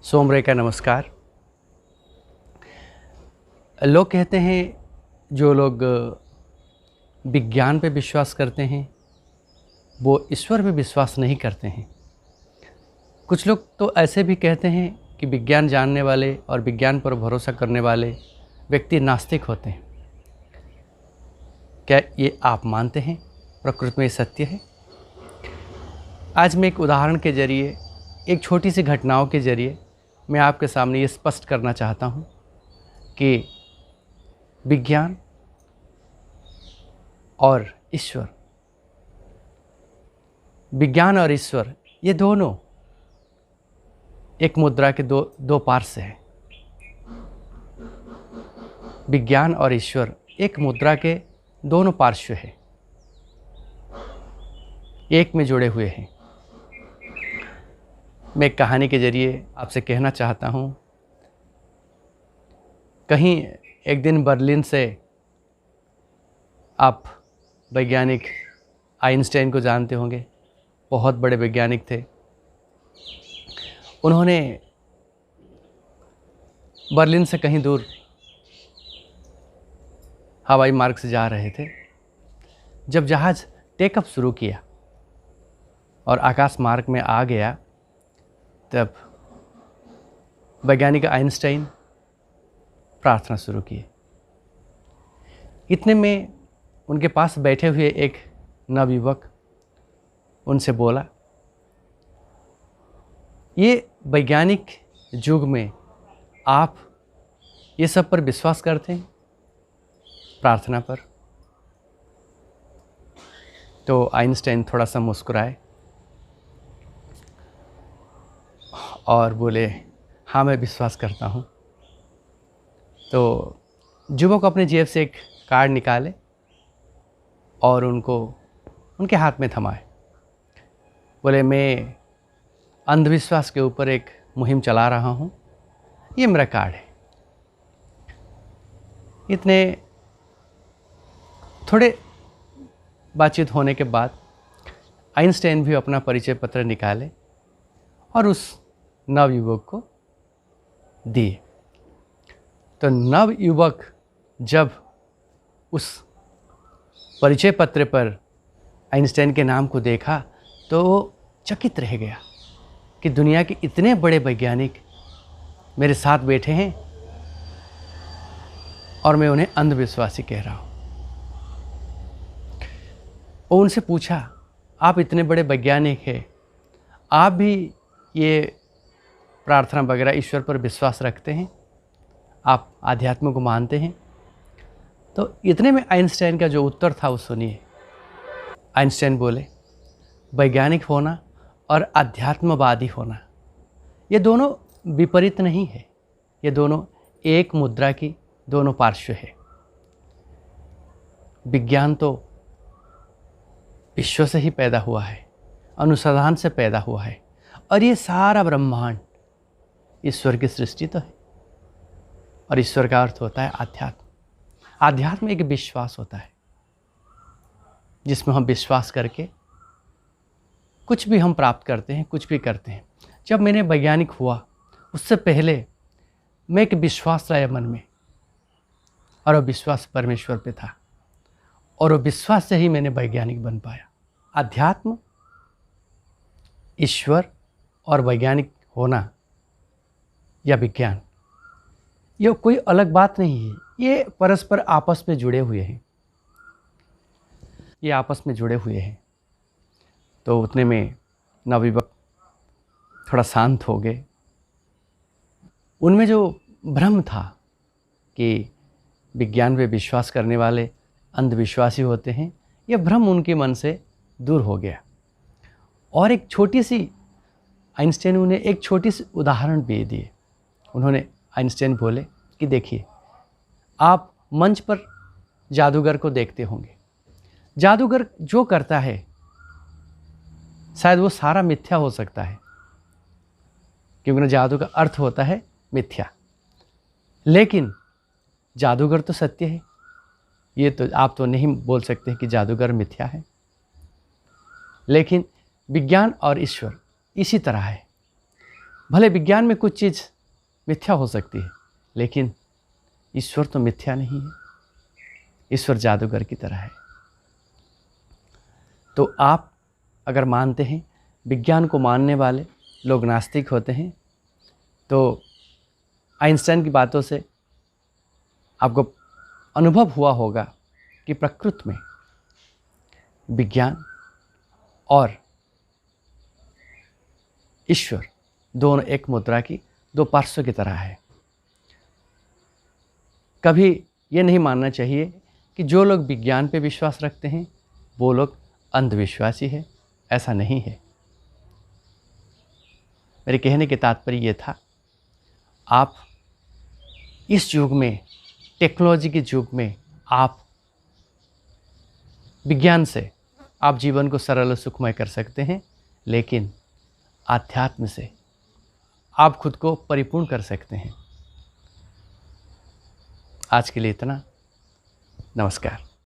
Somare का नमस्कार। लोग कहते हैं जो लोग विज्ञान पे विश्वास करते हैं वो ईश्वर पे विश्वास नहीं करते हैं। कुछ लोग तो ऐसे भी कहते हैं कि विज्ञान जानने वाले और विज्ञान पर भरोसा करने वाले व्यक्ति नास्तिक होते हैं। क्या ये आप मानते हैं प्रकृति में ये सत्य है? आज मैं एक उदाहरण के ज़रिए, एक छोटी सी घटनाओं के ज़रिए मैं आपके सामने ये स्पष्ट करना चाहता हूँ कि विज्ञान और ईश्वर, विज्ञान और ईश्वर ये दोनों एक मुद्रा के दो पार्श्व हैं। विज्ञान और ईश्वर एक मुद्रा के दोनों पार्श्व हैं, एक में जुड़े हुए हैं। मैं एक कहानी के ज़रिए आपसे कहना चाहता हूँ। कहीं एक दिन बर्लिन से, आप वैज्ञानिक आइंस्टाइन को जानते होंगे, बहुत बड़े वैज्ञानिक थे। उन्होंने बर्लिन से कहीं दूर हवाई मार्ग से जा रहे थे। जब जहाज़ टेकअप शुरू किया और आकाश मार्ग में आ गया, तब वैज्ञानिक आइंस्टाइन प्रार्थना शुरू किए। इतने में उनके पास बैठे हुए एक नवयुवक उनसे बोला, ये वैज्ञानिक युग में आप ये सब पर विश्वास करते हैं, प्रार्थना पर? तो आइंस्टाइन थोड़ा सा मुस्कुराए और बोले, हाँ मैं विश्वास करता हूँ। तो युवक अपने जेब से एक कार्ड निकाले और उनको उनके हाथ में थमाए। बोले, मैं अंधविश्वास के ऊपर एक मुहिम चला रहा हूँ, ये मेरा कार्ड है। इतने थोड़े बातचीत होने के बाद आइंस्टाइन भी अपना परिचय पत्र निकाले और उस नवयुवक को दिए। तो नवयुवक जब उस परिचय पत्र पर आइंस्टाइन के नाम को देखा तो वो चकित रह गया कि दुनिया के इतने बड़े वैज्ञानिक मेरे साथ बैठे हैं और मैं उन्हें अंधविश्वासी कह रहा हूँ। वो उनसे पूछा, आप इतने बड़े वैज्ञानिक हैं, आप भी ये प्रार्थना वगैरह ईश्वर पर विश्वास रखते हैं, आप आध्यात्म को मानते हैं? तो इतने में आइंस्टाइन का जो उत्तर था वो सुनिए। आइंस्टाइन बोले, वैज्ञानिक होना और अध्यात्मवादी होना ये दोनों विपरीत नहीं है, ये दोनों एक मुद्रा की दोनों पार्श्व है। विज्ञान तो विश्व से ही पैदा हुआ है, अनुसंधान से पैदा हुआ है, और ये सारा ब्रह्मांड ईश्वर की सृष्टि तो है। और ईश्वर का अर्थ होता है आध्यात्म। आध्यात्म एक विश्वास होता है जिसमें हम विश्वास करके कुछ भी हम प्राप्त करते हैं, कुछ भी करते हैं। जब मैंने वैज्ञानिक हुआ उससे पहले मैं एक विश्वास लाया मन में, और वो विश्वास परमेश्वर पे था, और वो विश्वास से ही मैंने वैज्ञानिक बन पाया। अध्यात्म, ईश्वर और वैज्ञानिक होना या विज्ञान, ये कोई अलग बात नहीं है, ये परस्पर आपस में जुड़े हुए हैं, ये आपस में जुड़े हुए हैं। तो उतने में नवयुवक थोड़ा शांत हो गए। उनमें जो भ्रम था कि विज्ञान पे विश्वास करने वाले अंधविश्वासी होते हैं, ये भ्रम उनके मन से दूर हो गया। और एक छोटी सी, आइंस्टाइन उन्हें एक छोटी सी उदाहरण भी दिए। उन्होंने, आइंस्टाइन बोले कि देखिए, आप मंच पर जादूगर को देखते होंगे। जादूगर जो करता है शायद वो सारा मिथ्या हो सकता है, क्योंकि ना जादू का अर्थ होता है मिथ्या। लेकिन जादूगर तो सत्य है, ये तो आप तो नहीं बोल सकते कि जादूगर मिथ्या है। लेकिन विज्ञान और ईश्वर इसी तरह है। भले विज्ञान में कुछ चीज़ मिथ्या हो सकती है, लेकिन ईश्वर तो मिथ्या नहीं है। ईश्वर जादूगर की तरह है। तो आप अगर मानते हैं, विज्ञान को मानने वाले लोग नास्तिक होते हैं, तो आइंस्टाइन की बातों से आपको अनुभव हुआ होगा कि प्रकृति में विज्ञान और ईश्वर दोनों एक मुद्रा की दो पार्श्व की तरह है। कभी ये नहीं मानना चाहिए कि जो लोग विज्ञान पे विश्वास रखते हैं वो लोग अंधविश्वासी है। ऐसा नहीं है। मेरे कहने के तात्पर्य ये था, आप इस युग में, टेक्नोलॉजी के युग में, आप विज्ञान से आप जीवन को सरल और सुखमय कर सकते हैं, लेकिन आध्यात्म से आप खुद को परिपूर्ण कर सकते हैं। आज के लिए इतना। नमस्कार।